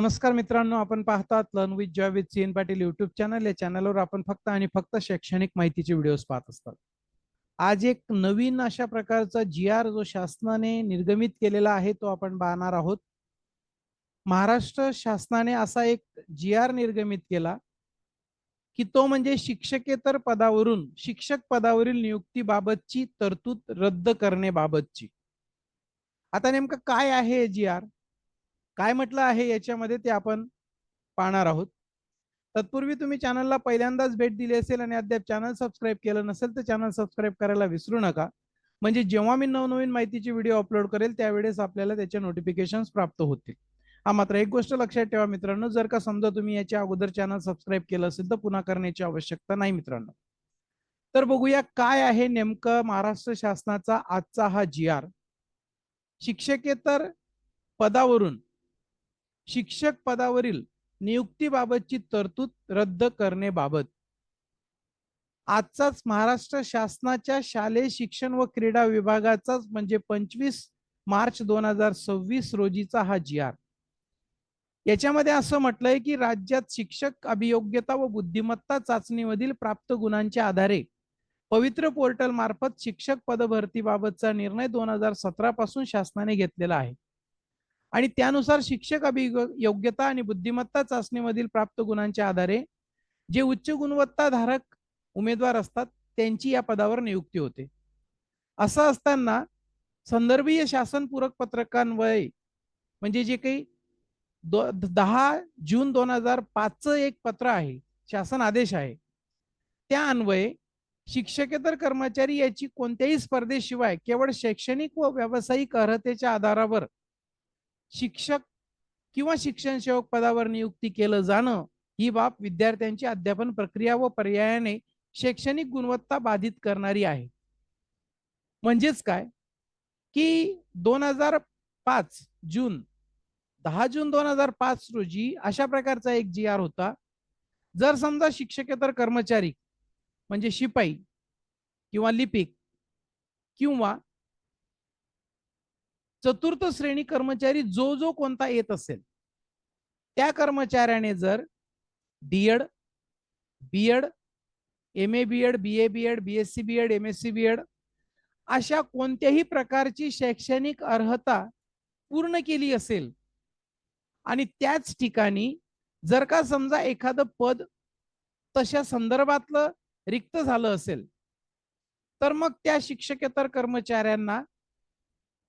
नमस्कार मित्रांनो, आपण पाहतात learn with joy with C N Patil YouTube channel. या चॅनलवर आपण फक्त आणि फक्त शैक्षणिक माहितीचे व्हिडिओज पाहत असतात. आज एक नवीन अशा प्रकारचा जी-आर जो शासनाने निर्गमित केलेला आहे तो आपण पाहणार आहोत. महाराष्ट्र शासनाने असा एक जी-आर निर्गमित केला की तो म्हणजे शिक्षकेतर पदावरून शिक्षक पदावरील नियुक्तीबाबतची तरतूद रद्द करण्याबाबतची. आता नेमकं काय आहे जी-आर, काय म्हटलं आहे याच्यामध्ये ते आपण पाहणार आहोत. तत्पूर्वी तुम्ही चॅनलला पहिल्यांदाच भेट दिली असेल आणि अद्याप चॅनल सबस्क्राईब केलं नसेल तर चॅनल सबस्क्राईब करायला विसरू नका, म्हणजे जेव्हा मी नवनवीन माहितीचे व्हिडिओ अपलोड करेल त्यावेळेस आपल्याला त्याचे नोटिफिकेशन्स प्राप्त होतील. हा मात्र एक गोष्ट लक्षात ठेवा मित्रांनो, जर का समजा तुम्ही याच्या अगोदर चॅनल सबस्क्राईब केलं असेल तर पुन्हा करण्याची आवश्यकता नाही मित्रांनो. तर बघूया काय आहे नेमकं महाराष्ट्र शासनाचा आजचा हा जी-आर. शिक्षकेतर पदावरून शिक्षक पदावरील नियुक्तीबाबतची तरतूद रद्द करण्याबाबत. आजचाच महाराष्ट्र शासनाच्या शालेय शिक्षण व क्रीडा विभागाचाच म्हणजे 25 मार्च 2026 रोजीचा हा जी-आर. याच्यामध्ये असं म्हटलंय की राज्यात शिक्षक अभियोग्यता व बुद्धिमत्ता चाचणीमधील प्राप्त गुणांच्या आधारे पवित्र पोर्टल मार्फत शिक्षक पदभरतीबाबतचा निर्णय 2017 पासून शासनाने घेतलेला आहे आणि त्यानुसार शिक्षक अभियोग्यता आणि बुद्धिमत्ता चाचणीमधील प्राप्त गुणांच्या आधारे जे उच्च गुणवत्ताधारक उमेदवार असतात त्यांची या पदावर नियुक्ती होते. असं असताना संदर्भीय शासन पूरक पत्रकान्वये म्हणजे जे काही 10 जून 2005चं एक पत्र आहे, शासन आदेश आहे, त्या अन्वये शिक्षकेतर कर्मचारी याची कोणत्याही स्पर्धेशिवाय केवळ शैक्षणिक व व्यावसायिक अर्हतेच्या आधारावर शिक्षक किंवा शिक्षण सेवक पदावर नियुक्ती केलं जाणं ही बाब विद्यार्थ्यांची अध्यापन प्रक्रिया व पर्यायाने शैक्षणिक गुणवत्ता बाधित करणारी आहे. म्हणजेच काय की 2005 जून 10 जून 2005 रोजी अशा प्रकारचा एक जी-आर होता. जर समजा शिक्षकेतर कर्मचारी म्हणजे शिपाई किंवा लिपिक किंवा चतुर्थ श्रेणी कर्मचारी जो कोणता येत असेल त्या कर्मचाऱ्याने जर DEd, BEd, MA BEd, BA BEd, BSc BEd, MSc BEd अशा कोणत्याही प्रकारची शैक्षणिक अर्हता पूर्ण केली असेल आणि त्याच ठिकाणी जर का समजा एखादं पद तशा संदर्भातलं रिक्त झालं असेल तर मग त्या शिक्षकेतर कर्मचाऱ्यांना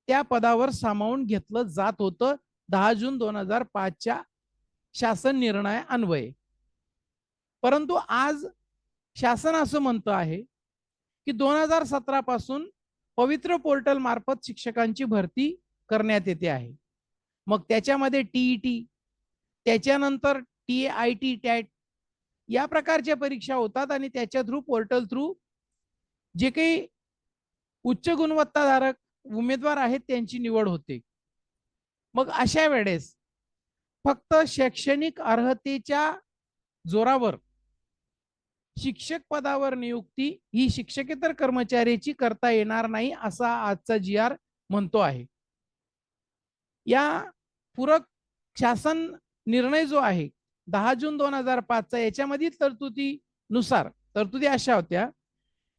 त्या पदावर सामावून घेतलं जात होतं 10 जून 2005च्या शासन निर्णया अन्वये. परंतु आज शासन असं म्हणतं आहे की 2017 पासून पवित्र पोर्टल मार्फत शिक्षकांची भरती करण्यात येते आहे. मग त्याच्यामध्ये टीईटी, त्याच्यानंतर टीआयटी, टॅट या प्रकारच्या परीक्षा होतात आणि त्याच्या थ्रू पोर्टल थ्रू जे काही उच्च गुणवत्ताधारक उमेदवार आहेत त्यांची निवड होते. मग अशा वेळेस फक्त शैक्षणिक अर्हतेच्या जोरावर शिक्षक पदावर नियुक्ती ही शिक्षकेतर कर्मचाऱ्याची करता येणार नाही असा आजचा जी-आर म्हणतो आहे. या पूरक शासन निर्णय जो आहे 10 जून 2005चा याच्यामधील तरतुदी अशा होत्या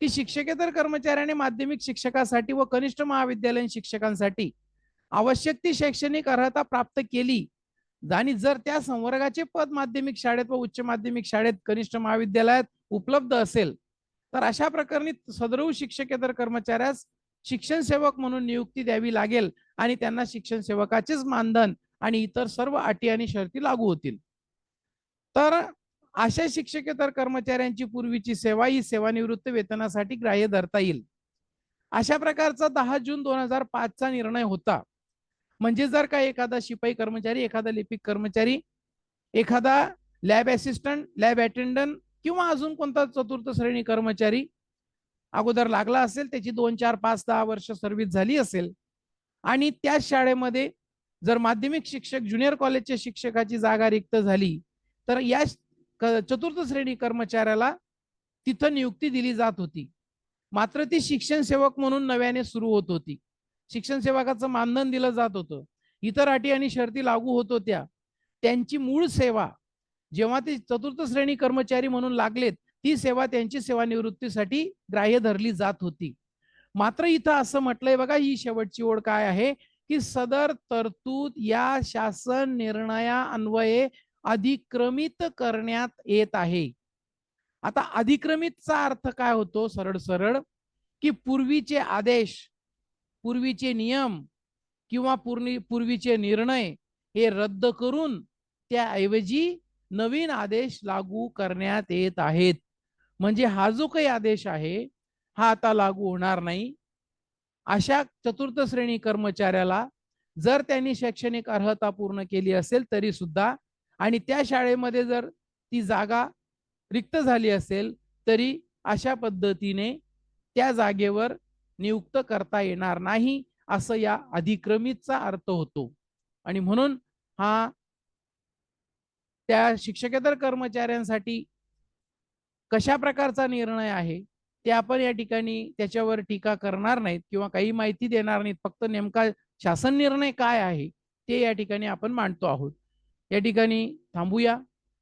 की शिक्षकेतर कर्मचाऱ्याने माध्यमिक शिक्षकासाठी व कनिष्ठ महाविद्यालयीन शिक्षकांसाठी आवश्यक ती शैक्षणिक अर्हता प्राप्त केली आणि जर त्या संवर्गाचे पद माध्यमिक शाळेत व उच्च माध्यमिक शाळेत कनिष्ठ महाविद्यालयात उपलब्ध असेल तर अशा प्रकरणी सदर शिक्षकेतर कर्मचाऱ्यास शिक्षण सेवक म्हणून नियुक्ती द्यावी लागेल आणि त्यांना शिक्षण सेवकाचेच मानधन आणि इतर सर्व अटी आणि शर्ती लागू होतील. तर अशा शिक्षकेतर कर्मचाऱ्यांची पूर्वीची सेवा ही सेवानिवृत्त वेतनासाठी ग्राह्य धरता येईल. अशा प्रकारचा 10 जून 2005चा निर्णय होता. म्हणजे जर का एखादा शिपाई कर्मचारी, एखादा लिपिक कर्मचारी, एखादा लॅब असिस्टंट, लॅब अटेंडंट किंवा अजून कोणता चतुर्थ श्रेणी कर्मचारी अगोदर लागला असेल, त्याची 2, 4, 5, 10 वर्ष सर्व्हिस झाली असेल आणि त्या शाळेमध्ये जर माध्यमिक शिक्षक ज्युनियर कॉलेजच्या शिक्षकाची जागा रिक्त झाली तर या चतुर्थ श्रेणी कर्मचाऱ्याला तिथं नियुक्ती दिली जात होती. मात्र ती शिक्षण सेवक म्हणून नव्याने सुरू होत होती. शिक्षण सेवकाचं मानधन दिलं जात होतं, इतर अटी आणि शर्ती लागू होत होत्या. त्यांची मूळ सेवा जेव्हा ते चतुर्थ श्रेणी कर्मचारी म्हणून लागलेत, ती सेवा त्यांची सेवानिवृत्तीसाठी ग्राह्य धरली जात होती. मात्र इथं असं म्हटलंय बघा, ही शेवटची ओळ काय आहे की सदर तरतूद या शासन निर्णया अन्वये अधिक्रमित करण्यात येत आहे. आता अधिक्रमितचा अर्थ काय होतो? सरळ सरळ की पूर्वीचे आदेश, पूर्वीचे नियम किंवा पूर्वीचे निर्णय हे रद्द करून त्याऐवजी नवीन आदेश लागू करण्यात येत आहेत. म्हणजे हा जो काही आदेश आहे हा आता लागू होणार नाही. अशा चतुर्थ श्रेणी कर्मचाऱ्याला जर त्यांनी शैक्षणिक अर्हता पूर्ण केली असेल तरी सुद्धा आणि त्या शाळेमध्ये जर ती जागा रिक्त झाली असेल तरी अशा पद्धतीने त्या जागेवर नियुक्त करता येणार नाही, असं या अधिक्रमितचा अर्थ होतो. आणि म्हणून हा त्या शिक्षकेतर कर्मचाऱ्यांसाठी कशा प्रकारचा निर्णय आहे ते आपण या ठिकाणी त्याच्यावर टीका करणार नाहीत किंवा काही माहिती देणार नाहीत. फक्त नेमका शासन निर्णय काय आहे ते या ठिकाणी आपण मांडतो आहोत. या ठिकाणी थांबूया.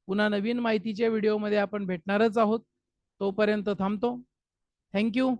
पुन्हा नवीन माहितीच्या व्हिडिओमध्ये आपण भेटणारच आहोत. तोपर्यंत थांबतो. थँक्यू.